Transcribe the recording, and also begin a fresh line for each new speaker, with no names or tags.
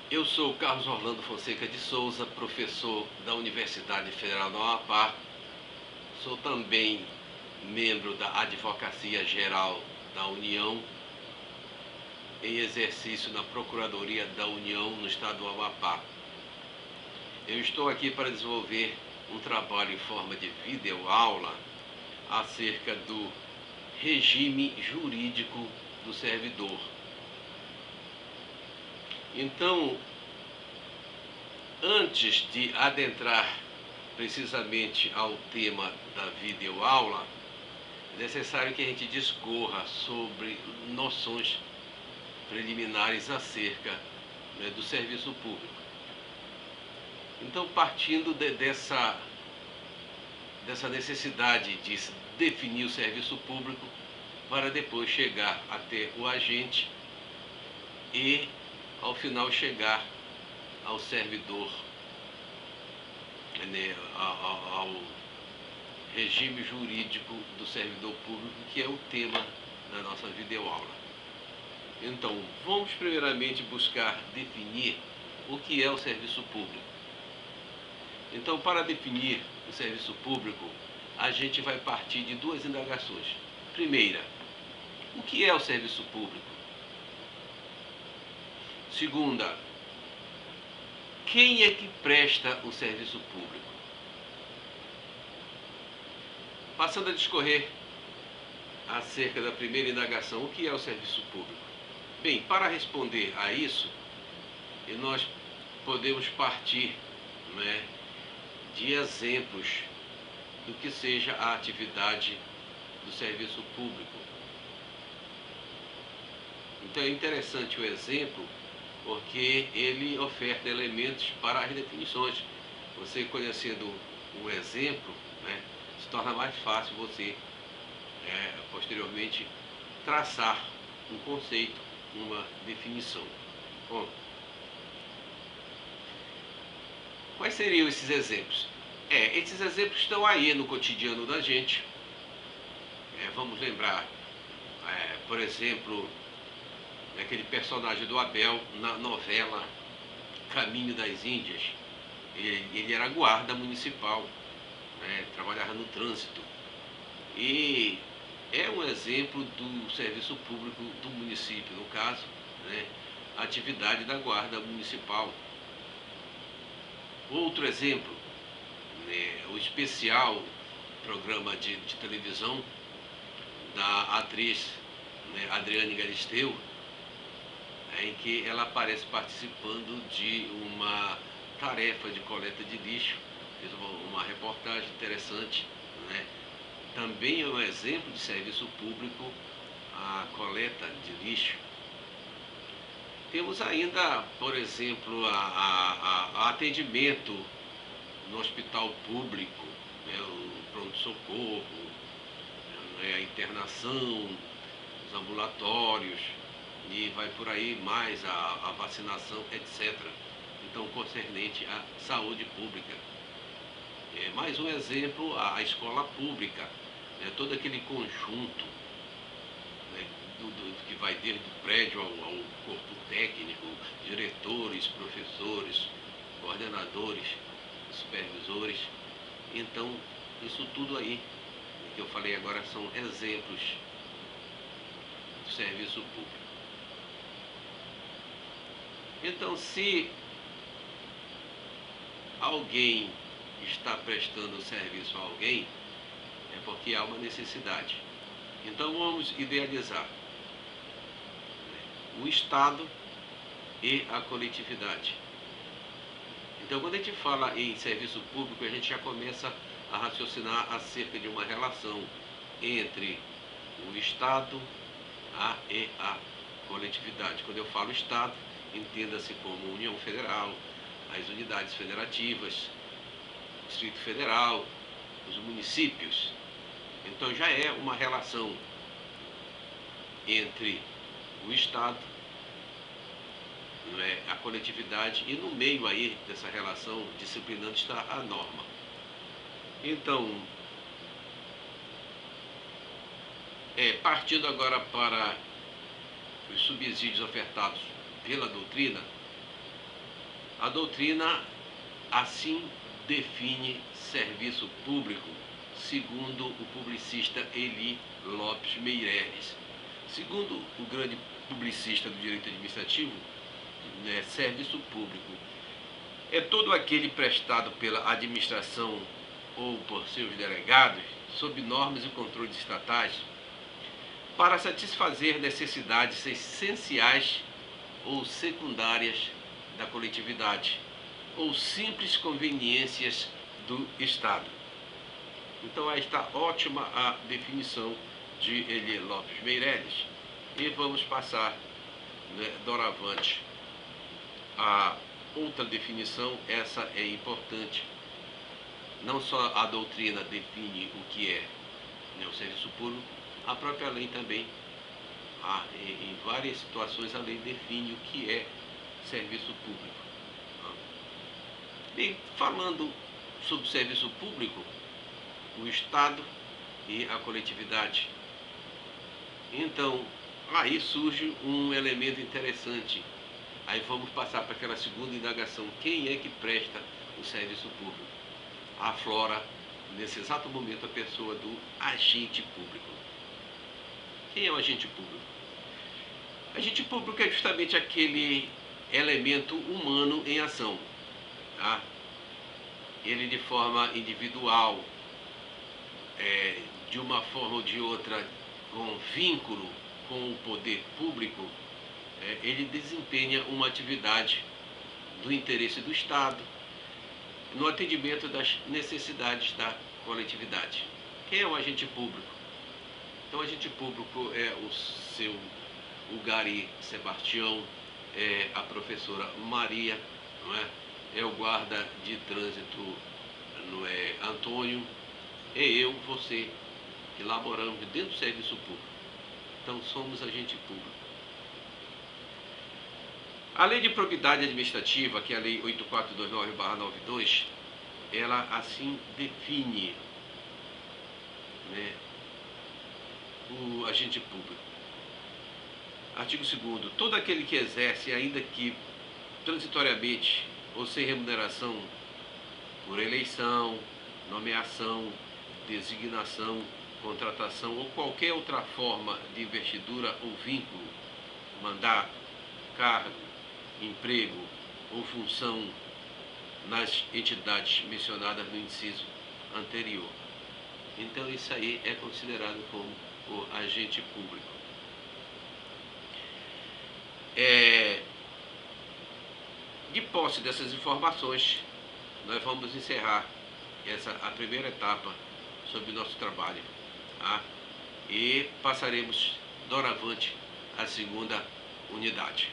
Eu sou Carlos Orlando Fonseca de Souza, professor da Universidade Federal do Amapá. Sou também membro da Advocacia Geral da União, em exercício na Procuradoria da União no estado do Amapá. Eu estou aqui para desenvolver um trabalho em forma de videoaula acerca do regime jurídico do servidor. Então, antes de adentrar precisamente ao tema da videoaula, é necessário que a gente discorra sobre noções preliminares acerca, do serviço público. Então, partindo dessa necessidade de definir o serviço público, para depois chegar até o agente e, ao final, chegar ao servidor, ao regime jurídico do servidor público, que é o tema da nossa videoaula. Então, vamos primeiramente buscar definir o que é o serviço público. Então, para definir o serviço público, a gente vai partir de duas indagações. Primeira, o que é o serviço público? Segunda, quem é que presta o serviço público? Passando a discorrer acerca da primeira indagação, o que é o serviço público? Bem, para responder a isso, nós podemos partir, de exemplos do que seja a atividade do serviço público. Então é interessante o exemplo, porque ele oferta elementos para as definições. Você conhecendo o exemplo, se torna mais fácil você, posteriormente, traçar um conceito, uma definição. Bom, quais seriam esses exemplos? Esses exemplos estão aí no cotidiano da gente. Vamos lembrar, por exemplo, aquele personagem do Abel na novela Caminho das Índias. Ele era guarda municipal, trabalhava no trânsito. E é um exemplo do serviço público do município, no caso, a atividade da guarda municipal. Outro exemplo, o especial programa de televisão da atriz, Adriane Galisteu, em que ela aparece participando de uma tarefa de coleta de lixo. Fez uma reportagem interessante. Também é um exemplo de serviço público a coleta de lixo. Temos ainda, por exemplo, a atendimento no hospital público, o pronto-socorro, a internação, os ambulatórios, e vai por aí mais a vacinação, etc. Então, concernente à saúde pública. Mais um exemplo, a escola pública, todo aquele conjunto, que vai desde o prédio ao corpo técnico, diretores, professores, coordenadores, supervisores. Então, isso tudo aí que eu falei agora são exemplos do serviço público. Então, se alguém está prestando serviço a alguém, é porque há uma necessidade. Então, vamos idealizar o Estado e a coletividade. Então, quando a gente fala em serviço público, a gente já começa a raciocinar acerca de uma relação entre o Estado e a coletividade. Quando eu falo Estado, entenda-se como União Federal, as unidades federativas, Distrito Federal, os municípios. Então já é uma relação entre o Estado, a coletividade, e no meio aí dessa relação disciplinando está a norma. Então, partindo agora para os subsídios ofertados pela doutrina, A doutrina assim define serviço público, segundo o publicista Eli Lopes Meireles. Segundo o grande publicista do direito administrativo, serviço público é todo aquele prestado pela administração ou por seus delegados, sob normas e controles estatais, para satisfazer necessidades essenciais ou secundárias da coletividade, ou simples conveniências do Estado. Então aí está ótima a definição de Eli Lopes Meireles. E vamos passar, doravante, a outra definição. Essa é importante. Não só a doutrina define o que é, o serviço público, a própria lei também. Em várias situações a lei define o que é serviço público. Bem, falando sobre serviço público, o Estado e a coletividade. Então, aí surge um elemento interessante. Aí vamos passar para aquela segunda indagação. Quem é que presta o serviço público? Aflora, nesse exato momento, a pessoa do agente público. Quem é o agente público? Agente público é justamente aquele elemento humano em ação. Tá? Ele, de forma individual, de uma forma ou de outra, com vínculo com o poder público, ele desempenha uma atividade do interesse do Estado, no atendimento das necessidades da coletividade. Quem é o agente público? Então, o agente público é o Gari Sebastião, é a professora Maria, não é? É o guarda de trânsito, não é, Antônio, é eu, você, que laboramos dentro do serviço público. Então, somos agente público. A Lei de Probidade Administrativa, que é a Lei 8429/92, ela assim define, o agente público. Artigo 2º. Todo aquele que exerce, ainda que transitoriamente ou sem remuneração, por eleição, nomeação, designação, contratação ou qualquer outra forma de investidura ou vínculo, mandato, cargo, emprego ou função nas entidades mencionadas no inciso anterior. Então isso aí é considerado como o agente público. De posse dessas informações, nós vamos encerrar a primeira etapa sobre o nosso trabalho, tá? E passaremos doravante à segunda unidade.